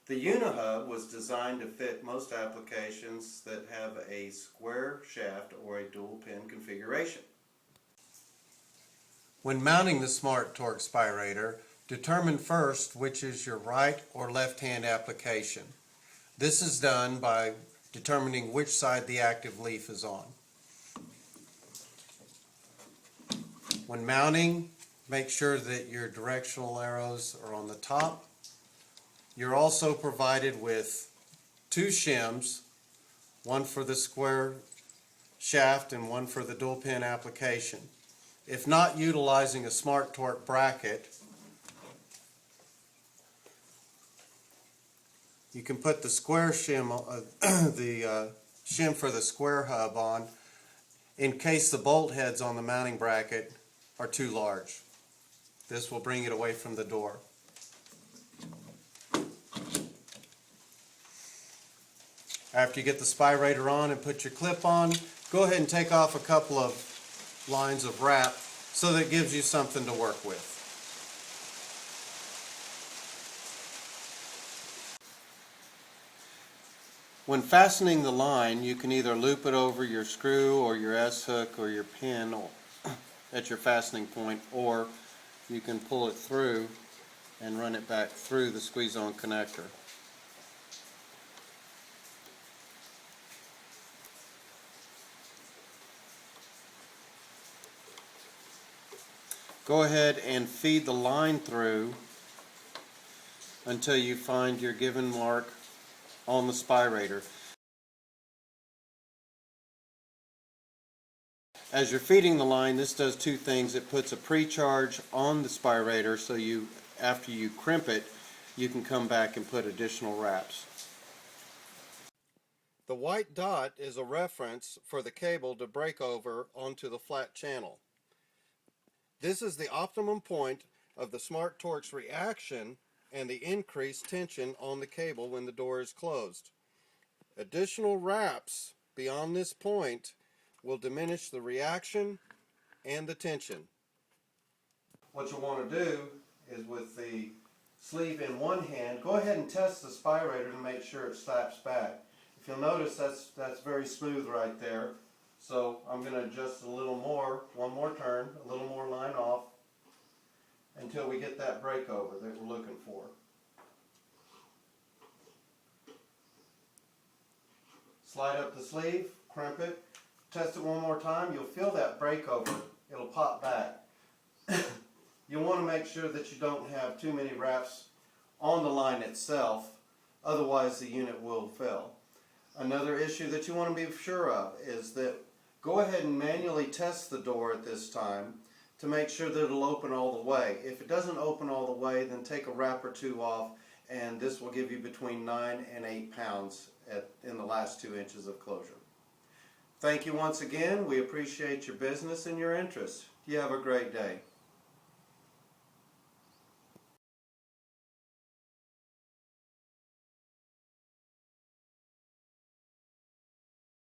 The Unihub was designed to fit most applications that have a square shaft or a dual pin configuration. When mounting the SmarTork spirator, determine first which is your right or left hand application. This is done by determining which side the active leaf is on. When mounting, make sure that your directional arrows are on the top. You're also provided with two shims, one for the square shaft and one for the dual pin application. If not utilizing a SmarTork bracket, you can put the square shim, shim for the square hub on in case the bolt heads on the mounting bracket are too large. This will bring it away from the door. After you get the spirator on and put your clip on, go ahead and take off a couple of lines of wrap so that it gives you something to work with. When fastening the line, you can either loop it over your screw or your S-hook or your pin at your fastening point, or you can pull it through and run it back through the squeeze-on connector. Go ahead and feed the line through until you find your given mark on the spirator. As you're feeding the line, this does two things. It puts a pre-charge on the spirator so after you crimp it, you can come back and put additional wraps. The white dot is a reference for the cable to break over onto the flat channel. This is the optimum point of the SmarTork's reaction and the increased tension on the cable when the door is closed. Additional wraps beyond this point will diminish the reaction and the tension. What you want to do is, with the sleeve in one hand, go ahead and test the spirator to make sure it slaps back. If you'll notice, that's very smooth right there. So I'm going to adjust a little more, one more turn, a little more line off, until we get that breakover that we're looking for. Slide up the sleeve, crimp it, test it one more time, you'll feel that breakover. It'll pop back. You'll want to make sure that you don't have too many wraps on the line itself, otherwise the unit will fail. Another issue that you want to be sure of is that go ahead and manually test the door at this time to make sure that it'll open all the way. If it doesn't open all the way, then take a wrap or two off, and this will give you between 9 and 8 pounds in the last 2 inches of closure. Thank you once again. We appreciate your business and your interest. You have a great day.